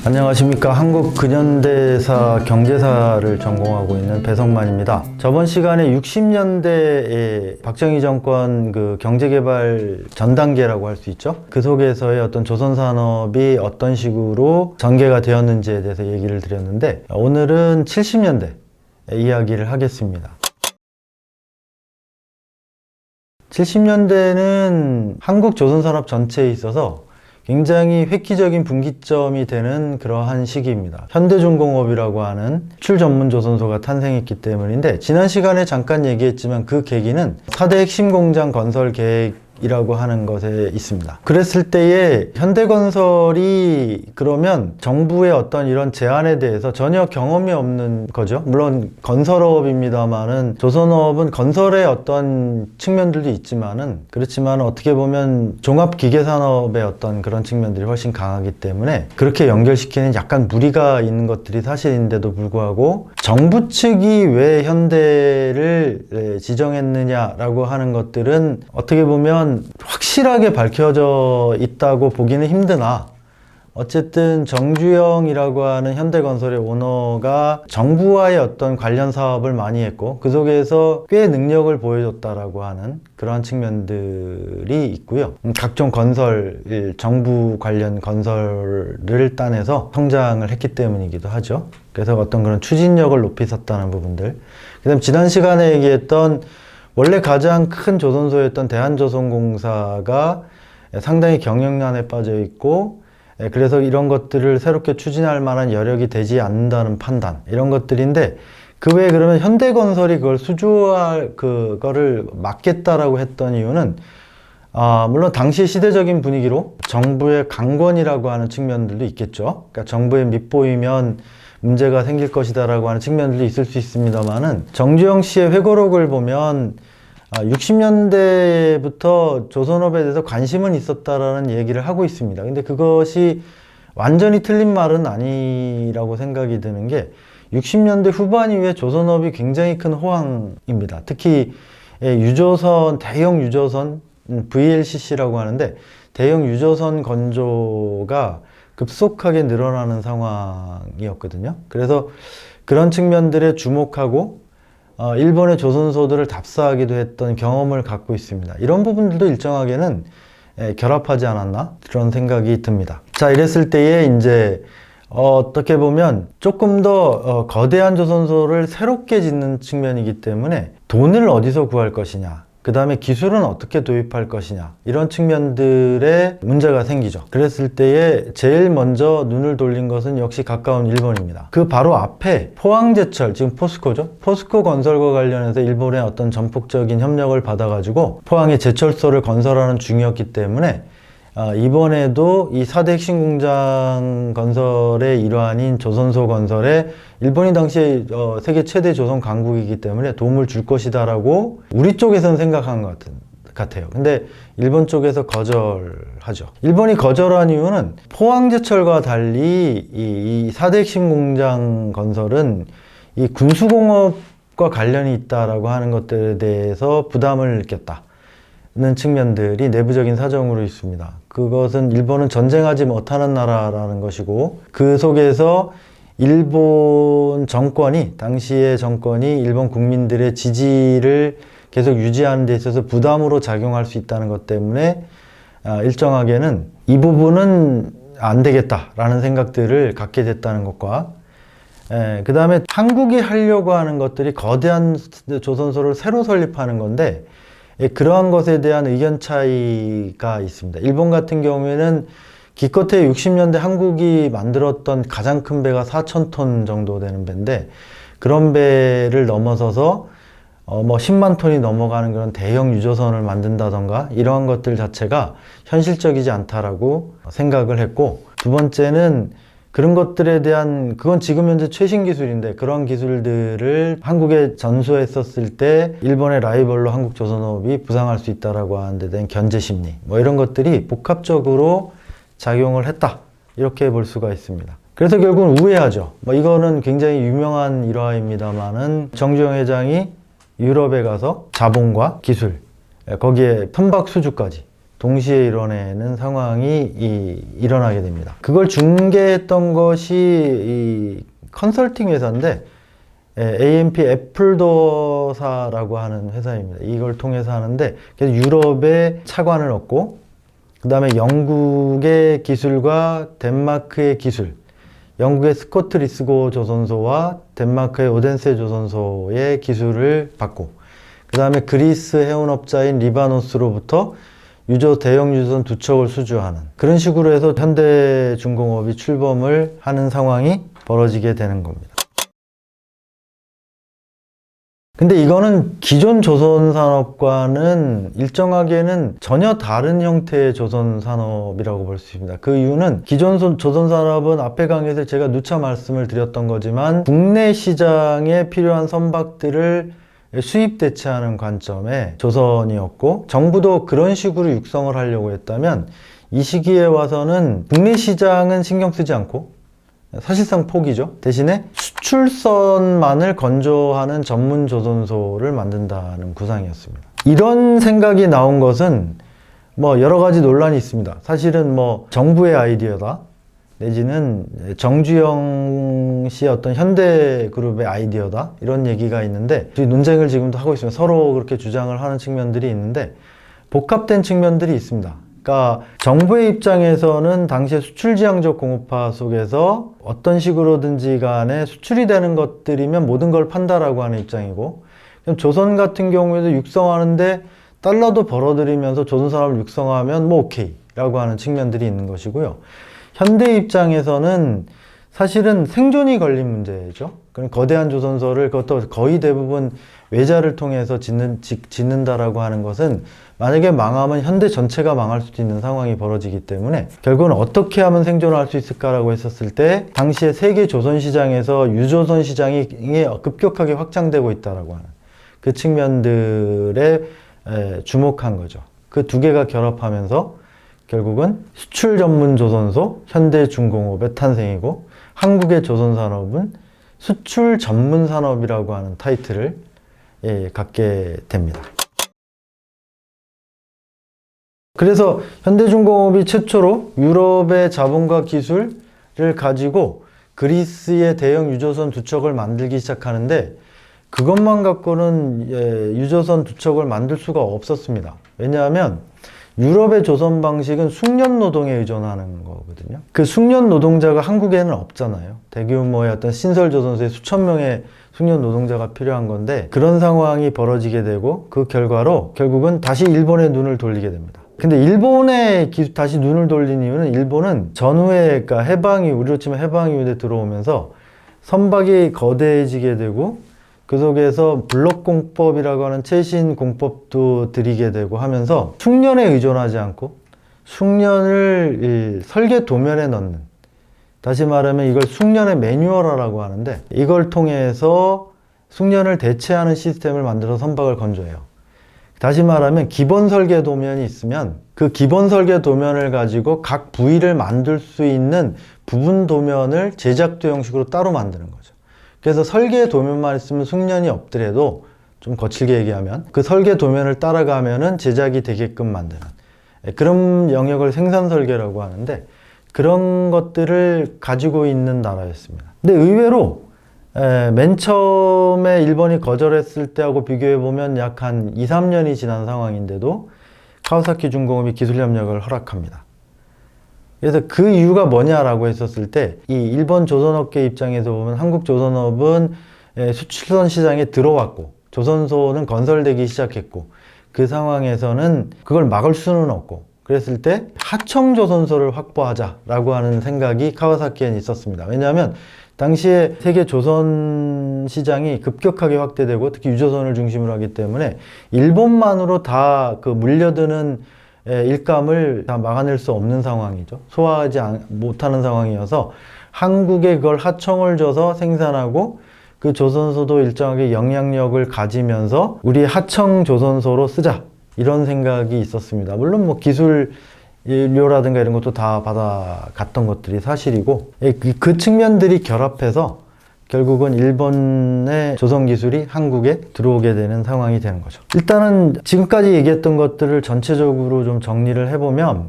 안녕하십니까. 한국 근현대사 경제사를 전공하고 있는 배성만입니다. 저번 시간에 60년대에 박정희 정권 그 경제개발 전 단계라고 할 수 있죠. 그 속에서의 어떤 조선산업이 어떤 식으로 전개가 되었는지에 대해서 얘기를 드렸는데, 오늘은 70년대 이야기를 하겠습니다. 70년대는 한국 조선산업 전체에 있어서 굉장히 획기적인 분기점이 되는 그러한 시기입니다. 현대중공업이라고 하는 수출 전문 조선소가 탄생했기 때문인데, 지난 시간에 잠깐 얘기했지만 그 계기는 4대 핵심 공장 건설 계획이라고 하는 것에 있습니다. 그랬을 때에 현대건설이 그러면 정부의 어떤 이런 제안에 대해서 전혀 경험이 없는 거죠. 물론 건설업입니다만은, 조선업은 건설의 어떤 측면들도 있지만은, 그렇지만 어떻게 보면 종합기계산업의 어떤 그런 측면들이 훨씬 강하기 때문에 그렇게 연결시키는 약간 무리가 있는 것들이 사실인데도 불구하고, 정부 측이 왜 현대를 지정했느냐라고 하는 것들은 어떻게 보면 확실하게 밝혀져 있다고 보기는 힘드나, 어쨌든 정주영이라고 하는 현대건설의 오너가 정부와의 어떤 관련 사업을 많이 했고, 그 속에서 꽤 능력을 보여줬다라고 하는 그러한 측면들이 있고요. 각종 건설, 정부 관련 건설을 따내서 성장을 했기 때문이기도 하죠. 그래서 어떤 그런 추진력을 높이 섰다는 부분들. 그 다음 지난 시간에 얘기했던 원래 가장 큰 조선소였던 대한조선공사가 상당히 경영난에 빠져 있고, 그래서 이런 것들을 새롭게 추진할 만한 여력이 되지 않는다는 판단, 이런 것들인데, 그 외에 그러면 현대건설이 그걸 수주할 그거를 막겠다라고 했던 이유는, 물론 당시 시대적인 분위기로 정부의 강권이라고 하는 측면들도 있겠죠. 그러니까 정부에 밑보이면 문제가 생길 것이다라고 하는 측면들도 있을 수 있습니다만은, 정주영 씨의 회고록을 보면 60년대부터 조선업에 대해서 관심은 있었다라는 얘기를 하고 있습니다. 근데 그것이 완전히 틀린 말은 아니라고 생각이 드는 게, 60년대 후반 이후에 조선업이 굉장히 큰 호황입니다. 특히 유조선, 대형 유조선, VLCC라고 하는데, 대형 유조선 건조가 급속하게 늘어나는 상황이었거든요. 그래서 그런 측면들에 주목하고 일본의 조선소들을 답사하기도 했던 경험을 갖고 있습니다. 이런 부분들도 일정하게는 결합하지 않았나, 그런 생각이 듭니다. 자, 이랬을 때에 이제 어떻게 보면 조금 더 거대한 조선소를 새롭게 짓는 측면이기 때문에 돈을 어디서 구할 것이냐, 그 다음에 기술은 어떻게 도입할 것이냐, 이런 측면들의 문제가 생기죠. 그랬을 때에 제일 먼저 눈을 돌린 것은 역시 가까운 일본입니다. 그 바로 앞에 포항제철, 지금 포스코죠. 포스코 건설과 관련해서 일본의 어떤 전폭적인 협력을 받아가지고 포항에 제철소를 건설하는 중이었기 때문에, 이번에도 이 4대 핵심 공장 건설의 일환인 조선소 건설에 일본이 당시에 세계 최대 조선 강국이기 때문에 도움을 줄 것이다 라고 우리 쪽에서는 생각한 것 같아요. 근데 일본 쪽에서 거절하죠. 일본이 거절한 이유는 포항제철과 달리 이 4대 핵심 공장 건설은 이 군수공업과 관련이 있다라고 하는 것들에 대해서 부담을 느꼈다 는 측면들이 내부적인 사정으로 있습니다. 그것은 일본은 전쟁하지 못하는 나라라는 것이고, 그 속에서 일본 정권이, 당시의 정권이 일본 국민들의 지지를 계속 유지하는 데 있어서 부담으로 작용할 수 있다는 것 때문에 일정하게는 이 부분은 안 되겠다라는 생각들을 갖게 됐다는 것과, 그 다음에 한국이 하려고 하는 것들이 거대한 조선소를 새로 설립하는 건데, 그러한 것에 대한 의견 차이가 있습니다. 일본 같은 경우에는 기껏해 60년대 한국이 만들었던 가장 큰 배가 4,000톤 정도 되는 배인데, 그런 배를 넘어서서 10만 톤이 넘어가는 그런 대형 유조선을 만든다던가, 이러한 것들 자체가 현실적이지 않다라고 생각을 했고, 두 번째는 그런 것들에 대한, 그건 지금 현재 최신 기술인데, 그런 기술들을 한국에 전수했었을 때 일본의 라이벌로 한국 조선업이 부상할 수 있다라고 하는 데 대한 견제 심리, 이런 것들이 복합적으로 작용을 했다, 이렇게 볼 수가 있습니다. 그래서 결국은 우회하죠. 이거는 굉장히 유명한 일화입니다만은, 정주영 회장이 유럽에 가서 자본과 기술, 거기에 선박 수주까지 동시에 이뤄내는 상황이 일어나게 됩니다. 그걸 중개했던 것이 이 컨설팅 회사인데 AMP 애플도어사라고 하는 회사입니다. 이걸 통해서 하는데 그래서 유럽에 차관을 얻고 그 다음에 영국의 기술과 덴마크의 기술, 영국의 스코트 리스고 조선소와 덴마크의 오덴세 조선소의 기술을 받고 그 다음에 그리스 해운업자인 리바노스로부터 대형 유조선 2척을 수주하는 그런 식으로 해서 현대중공업이 출범을 하는 상황이 벌어지게 되는 겁니다. 근데 이거는 기존 조선산업과는 일정하게는 전혀 다른 형태의 조선산업이라고 볼 수 있습니다. 그 이유는 기존 조선산업은 앞에 강의에서 제가 누차 말씀을 드렸던 거지만 국내 시장에 필요한 선박들을 수입 대체하는 관점에 조선이었고 정부도 그런 식으로 육성을 하려고 했다면 이 시기에 와서는 국내 시장은 신경 쓰지 않고 사실상 포기죠. 대신에 수출선만을 건조하는 전문 조선소를 만든다는 구상이었습니다. 이런 생각이 나온 것은 뭐 여러 가지 논란이 있습니다. 사실은 뭐 정부의 아이디어다 내지는 정주영 씨의 어떤 현대그룹의 아이디어다 이런 얘기가 있는데 논쟁을 지금도 하고 있습니다. 서로 그렇게 주장을 하는 측면들이 있는데 복합된 측면들이 있습니다. 그러니까 정부의 입장에서는 당시에 수출지향적 공업화 속에서 어떤 식으로든지 간에 수출이 되는 것들이면 모든 걸 판다라고 하는 입장이고 조선 같은 경우에도 육성하는데 달러도 벌어들이면서 조선 산업을 육성하면 뭐 오케이 라고 하는 측면들이 있는 것이고요. 현대 입장에서는 사실은 생존이 걸린 문제죠. 그럼 거대한 조선소를 그것도 거의 대부분 외자를 통해서 짓는다라고 하는 것은 만약에 망하면 현대 전체가 망할 수도 있는 상황이 벌어지기 때문에 결국은 어떻게 하면 생존할 수 있을까라고 했었을 때 당시에 세계 조선 시장에서 유조선 시장이 급격하게 확장되고 있다라고 하는 그 측면들에 주목한 거죠. 그 두 개가 결합하면서 결국은 수출 전문 조선소 현대중공업의 탄생이고 한국의 조선산업은 수출 전문 산업이라고 하는 타이틀을 갖게 됩니다. 그래서 현대중공업이 최초로 유럽의 자본과 기술을 가지고 그리스의 대형 유조선 2척을 만들기 시작하는데 그것만 갖고는 유조선 2척을 만들 수가 없었습니다. 왜냐하면 유럽의 조선 방식은 숙련 노동에 의존하는 거거든요. 그 숙련 노동자가 한국에는 없잖아요. 대규모의 어떤 신설조선소에 수천 명의 숙련 노동자가 필요한 건데 그런 상황이 벌어지게 되고 그 결과로 결국은 다시 일본에 눈을 돌리게 됩니다. 근데 일본에 다시 눈을 돌린 이유는 일본은 전후에 그러니까 해방 우리로 치면 해방 이후에 들어오면서 선박이 거대해지게 되고 그 속에서 블록공법이라고 하는 최신 공법도 들이게 되고 하면서 숙련에 의존하지 않고 숙련을 설계 도면에 넣는, 다시 말하면 이걸 숙련의 매뉴얼화라고 하는데 이걸 통해서 숙련을 대체하는 시스템을 만들어서 선박을 건조해요. 다시 말하면 기본 설계 도면이 있으면 그 기본 설계 도면을 가지고 각 부위를 만들 수 있는 부분 도면을 제작도 형식으로 따로 만드는 거죠. 그래서 설계 도면만 있으면 숙련이 없더라도 좀 거칠게 얘기하면 그 설계 도면을 따라가면은 제작이 되게끔 만드는 그런 영역을 생산 설계라고 하는데 그런 것들을 가지고 있는 나라였습니다. 근데 의외로 맨 처음에 일본이 거절했을 때하고 비교해 보면 약 한 2, 3년이 지난 상황인데도 카와사키 중공업이 기술협력을 허락합니다. 그래서 그 이유가 뭐냐라고 했었을 때 이 일본 조선업계 입장에서 보면 한국 조선업은 수출선 시장에 들어왔고 조선소는 건설되기 시작했고 그 상황에서는 그걸 막을 수는 없고 그랬을 때 하청 조선소를 확보하자라고 하는 생각이 카와사키엔 있었습니다. 왜냐하면 당시에 세계 조선 시장이 급격하게 확대되고 특히 유조선을 중심으로 하기 때문에 일본만으로 다 그 물려드는 일감을 다 막아낼 수 없는 상황이죠. 소화하지 못하는 상황이어서 한국에 그걸 하청을 줘서 생산하고 그 조선소도 일정하게 영향력을 가지면서 우리 하청 조선소로 쓰자 이런 생각이 있었습니다. 물론 뭐 기술료라든가 이런 것도 다 받아갔던 것들이 사실이고 그 측면들이 결합해서 결국은 일본의 조선 기술이 한국에 들어오게 되는 상황이 되는 거죠. 일단은 지금까지 얘기했던 것들을 전체적으로 좀 정리를 해보면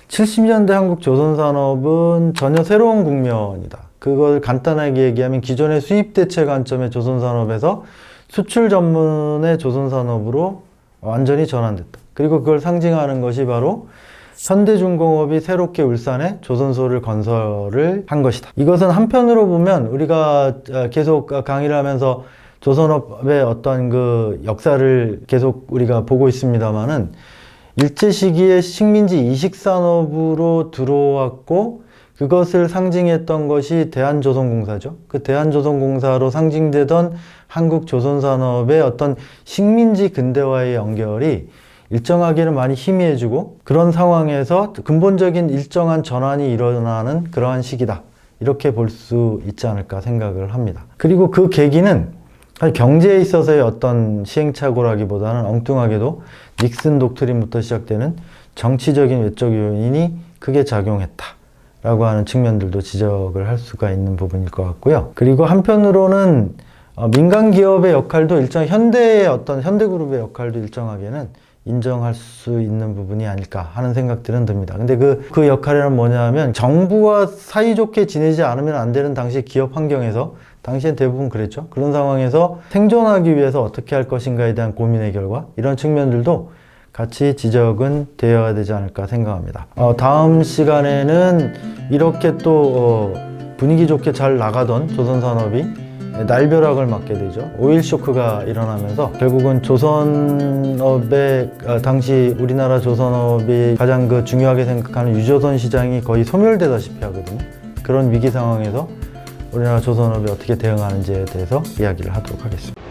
70년대 한국 조선산업은 전혀 새로운 국면이다. 그걸 간단하게 얘기하면 기존의 수입 대체 관점의 조선산업에서 수출 전문의 조선산업으로 완전히 전환됐다. 그리고 그걸 상징하는 것이 바로 현대중공업이 새롭게 울산에 조선소를 건설을 한 것이다. 이것은 한편으로 보면 우리가 계속 강의를 하면서 조선업의 어떤 그 역사를 계속 우리가 보고 있습니다만은 일제 시기에 식민지 이식산업으로 들어왔고 그것을 상징했던 것이 대한조선공사죠. 그 대한조선공사로 상징되던 한국조선산업의 어떤 식민지 근대화의 연결이 일정하게는 많이 희미해지고 그런 상황에서 근본적인 일정한 전환이 일어나는 그러한 시기다. 이렇게 볼 수 있지 않을까 생각을 합니다. 그리고 그 계기는 경제에 있어서의 어떤 시행착오라기보다는 엉뚱하게도 닉슨 독트린부터 시작되는 정치적인 외적 요인이 크게 작용했다. 라고 하는 측면들도 지적을 할 수가 있는 부분일 것 같고요. 그리고 한편으로는 민간 기업의 역할도 현대의 어떤 현대그룹의 역할도 일정하게는 인정할 수 있는 부분이 아닐까 하는 생각들은 듭니다. 근데 그 역할은 뭐냐면 정부와 사이좋게 지내지 않으면 안 되는 당시 기업 환경에서 당시엔 대부분 그랬죠. 그런 상황에서 생존하기 위해서 어떻게 할 것인가에 대한 고민의 결과 이런 측면들도 같이 지적은 되어야 되지 않을까 생각합니다. 다음 시간에는 이렇게 또 분위기 좋게 잘 나가던 조선산업이 날벼락을 맞게 되죠. 오일 쇼크가 일어나면서 결국은 조선업의 당시 우리나라 조선업이 가장 중요하게 생각하는 유조선 시장이 거의 소멸되다시피 하거든요. 그런 위기 상황에서 우리나라 조선업이 어떻게 대응하는지에 대해서 이야기를 하도록 하겠습니다.